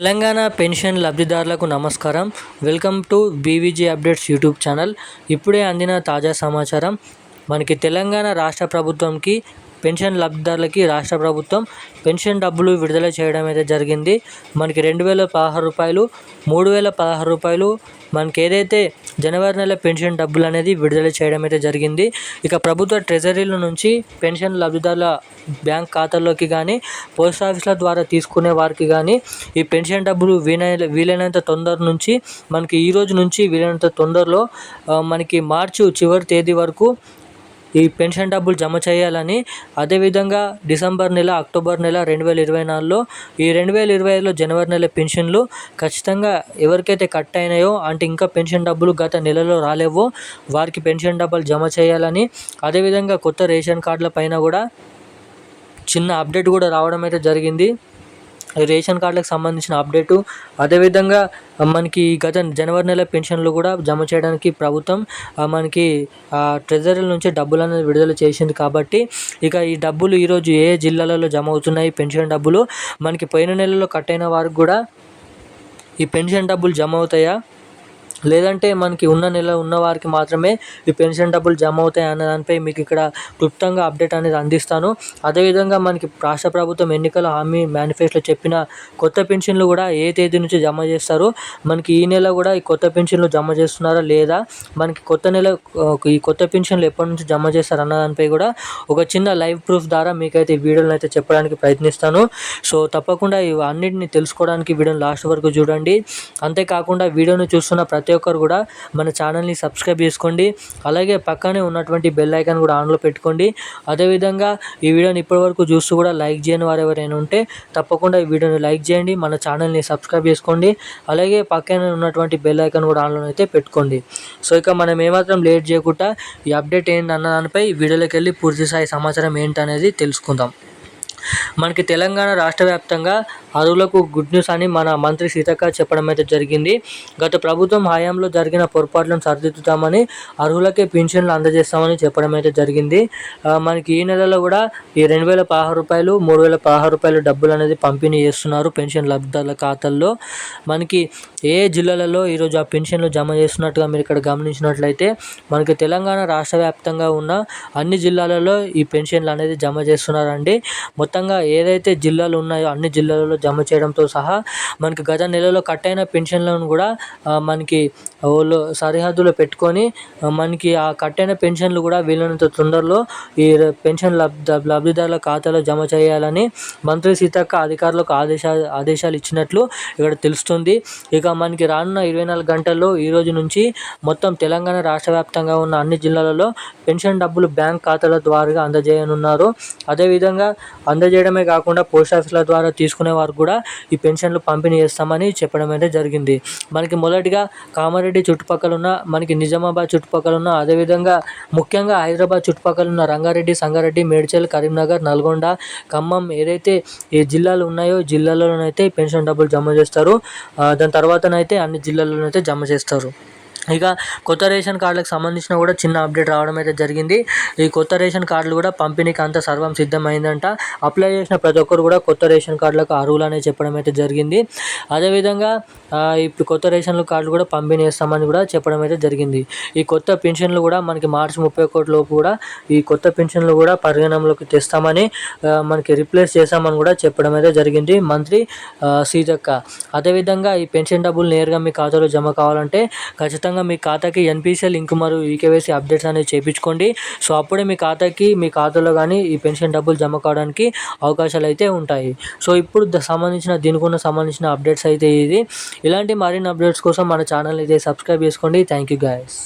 Telangana pension లబ్ధిదారులకు నమస్కారం. Welcome to BVG updates YouTube channel. ఇప్పుడే అందిన తాజా సమాచారం. మనకి తెలంగాణ రాష్ట్ర ప్రభుత్వంకి పెన్షన్ లబ్ధిదారులకి రాష్ట్ర ప్రభుత్వం పెన్షన్ డబ్బులు విడుదల చేయడం అయితే జరిగింది. మనకి 2016 రూపాయలు, 3016 రూపాయలు మనకి ఏదైతే జనవరి నెల పెన్షన్ డబ్బులు అనేది విడుదల చేయడం అయితే జరిగింది. ఇక ప్రభుత్వ ట్రెజరీల నుంచి పెన్షన్ లబ్ధిదారుల బ్యాంక్ ఖాతాల్లోకి కానీ, పోస్ట్ ఆఫీసుల ద్వారా తీసుకునే వారికి కానీ ఈ పెన్షన్ డబ్బులు వీలైనంత తొందర నుంచి మనకి ఈ రోజు నుంచి వీలైనంత తొందరలో మనకి మార్చి చివరి తేదీ వరకు ఈ పెన్షన్ డబ్బులు జమ చేయాలని, అదేవిధంగా డిసెంబర్ నెల, అక్టోబర్ నెల 2024లో ఈ 2025లో జనవరి నెల పెన్షన్లు ఖచ్చితంగా ఎవరికైతే కట్ అయినాయో అంటే ఇంకా పెన్షన్ డబ్బులు గత నెలలో రాలేవో వారికి పెన్షన్ డబ్బులు జమ చేయాలని, అదేవిధంగా కొత్త రేషన్ కార్డుల పైన కూడా చిన్న అప్డేట్ కూడా రావడం అయితే జరిగింది. రేషన్ కార్డులకు సంబంధించిన అప్డేటు, అదేవిధంగా మనకి గత జనవరి నెల పెన్షన్లు కూడా జమ చేయడానికి ప్రభుత్వం మనకి ట్రెజరీల నుంచి డబ్బులు అనేది విడుదల చేసింది. కాబట్టి ఇక ఈ డబ్బులు ఈరోజు ఏ జిల్లాలలో జమ అవుతున్నాయి పెన్షన్ డబ్బులు, మనకి పోయిన నెలలో కట్ అయిన వారికి కూడా ఈ పెన్షన్ డబ్బులు జమ అవుతాయా, లేదంటే మనకి ఉన్న వారికి మాత్రమే ఈ పెన్షన్ డబ్బులు జమ అవుతాయి అన్న దానిపై మీకు ఇక్కడ క్లుప్తంగా అప్డేట్ అనేది అందిస్తాను. అదేవిధంగా మనకి రాష్ట్ర ప్రభుత్వం ఎన్నికల హామీ మేనిఫెస్టోలో చెప్పిన కొత్త పెన్షన్లు కూడా ఏ తేదీ నుంచి జమ చేస్తారు, మనకి ఈ నెల కూడా ఈ కొత్త పెన్షన్లు జమ చేస్తున్నారా లేదా, మనకి ఈ కొత్త పెన్షన్లు ఎప్పటి నుంచి జమ చేస్తారు అన్న దానిపై కూడా ఒక చిన్న లైవ్ ప్రూఫ్ ద్వారా మీకైతే ఈ వీడియోని అయితే చెప్పడానికి ప్రయత్నిస్తాను. సో తప్పకుండా ఇవన్నిటిని తెలుసుకోవడానికి వీడియోని లాస్ట్ వరకు చూడండి. అంతేకాకుండా వీడియోని చూస్తున్న ప్రతి ఒక్కరు కూడా మన ఛానల్ని సబ్స్క్రైబ్ చేసుకోండి. అలాగే పక్కనే ఉన్నటువంటి బెల్ ఐకాన్ కూడా ఆన్లో పెట్టుకోండి. అదేవిధంగా ఈ వీడియోని ఇప్పటివరకు చూస్తూ కూడా లైక్ చేయని వారు ఎవరైనా ఉంటే తప్పకుండా ఈ వీడియోని లైక్ చేయండి, మన ఛానల్ని సబ్స్క్రైబ్ చేసుకోండి. అలాగే పక్కనే ఉన్నటువంటి బెల్ ఐకాన్ కూడా ఆన్లో అయితే పెట్టుకోండి. సో ఇక మనం ఏమాత్రం లేట్ చేయకుండా ఈ అప్డేట్ ఏంటన్న దానిపై వీడియోలోకి వెళ్ళి పూర్తి స్థాయి సమాచారం ఏంటనేది తెలుసుకుందాం. మనకి తెలంగాణ రాష్ట్ర వ్యాప్తంగా అర్హులకు గుడ్ న్యూస్ అని మన మంత్రి సీతక్క చెప్పడం అయితే జరిగింది. గత ప్రభుత్వం హయాంలో జరిగిన పొరపాట్లను సరిదిద్దుతామని, అర్హులకే పింఛన్లు అందజేస్తామని చెప్పడం అయితే జరిగింది. మనకి ఈ నెలలో కూడా ఈ 2016 రూపాయలు, 3016 రూపాయలు డబ్బులు అనేది పంపిణీ చేస్తున్నారు పెన్షన్ లబ్ధిదారుల ఖాతాల్లో. మనకి ఏ జిల్లాలలో ఈరోజు ఆ పెన్షన్లు జమ చేస్తున్నట్టుగా మీరు ఇక్కడ గమనించినట్లయితే మనకి తెలంగాణ రాష్ట్ర వ్యాప్తంగా ఉన్న అన్ని జిల్లాలలో ఈ పెన్షన్లు అనేది జమ చేస్తున్నారండి. మొత్తంగా ఏదైతే జిల్లాలు ఉన్నాయో అన్ని జిల్లాలలో జమ చేయడంతో సహా మనకి గత నెలలో కట్ అయిన పెన్షన్లను కూడా మనకి వాళ్ళు సరిహద్దులో పెట్టుకొని మనకి ఆ కట్ అయిన పెన్షన్లు కూడా వీలైనంత తొందరలో ఈ పెన్షన్ లబ్ధిదారుల ఖాతాలో జమ చేయాలని మంత్రి సీతక్క అధికారులకు ఆదేశాలు ఇచ్చినట్లు ఇక్కడ తెలుస్తుంది. ఇక మనకి రానున్న 24 గంటల్లో ఈ రోజు నుంచి మొత్తం తెలంగాణ రాష్ట్ర వ్యాప్తంగా ఉన్న అన్ని జిల్లాలలో పెన్షన్ డబ్బులు బ్యాంక్ ఖాతాల ద్వారా అందజేయనున్నారు. అదేవిధంగా అందజేయడమే కాకుండా పోస్ట్ ఆఫీసుల ద్వారా తీసుకునే వారు కూడా ఈ పెన్షన్లు పంపిణీ చేస్తామని చెప్పడం అయితే జరిగింది. మనకి మొదటిగా కామారెడ్డి చుట్టుపక్కల ఉన్న, మనకి నిజామాబాద్ చుట్టుపక్కల ఉన్న, అదేవిధంగా ముఖ్యంగా హైదరాబాద్ చుట్టుపక్కల ఉన్న రంగారెడ్డి, సంగారెడ్డి, మేడ్చల్, కరీంనగర్, నల్గొండ, ఖమ్మం ఏదైతే ఈ జిల్లాలు ఉన్నాయో జిల్లాలోనైతే పెన్షన్ డబ్బులు జమ చేస్తారు. దాని తర్వాతనైతే అన్ని జిల్లాల్లోనైతే జమ చేస్తారు. ఇక కొత్త రేషన్ కార్డులకు సంబంధించిన కూడా చిన్న అప్డేట్ రావడం అయితే జరిగింది. ఈ కొత్త రేషన్ కార్డులు కూడా పంపిణీకి అంతా సర్వం సిద్ధమైందంట. అప్లై చేసిన ప్రతి ఒక్కరు కూడా కొత్త రేషన్ కార్డులకు అర్హులనే చెప్పడం అయితే జరిగింది. అదేవిధంగా ఇప్పుడు కొత్త రేషన్ కార్డులు కూడా పంపిణీ చేస్తామని కూడా చెప్పడం అయితే జరిగింది. ఈ కొత్త పెన్షన్లు కూడా మనకి మార్చి 31 లోపు కూడా ఈ కొత్త పెన్షన్లు కూడా పరిగణనలోకి తెస్తామని, మనకి రిప్లేస్ చేస్తామని కూడా చెప్పడం అయితే జరిగింది మంత్రి సీతక్క. అదేవిధంగా ఈ పెన్షన్ డబ్బులు నేరుగా మీ ఖాతాలో జమ కావాలంటే ఖచ్చితంగా మీ ఖాతాకి ఎన్పిసిఐ లింక్ మరియు ఈకేవైసీ అప్డేట్స్ అనేది చేయించుకోండి. సో అప్పుడే మీ ఖాతాలో కానీ ఈ పెన్షన్ డబ్బులు జమ కావడానికి అవకాశాలు అయితే ఉంటాయి. సో ఇప్పుడు దీనికి సంబంధించిన అప్డేట్స్ అయితే ఇది. ఇలాంటి మరిన్ని అప్డేట్స్ కోసం మన ఛానల్ అయితే సబ్స్క్రైబ్ చేసుకోండి. Thank you guys.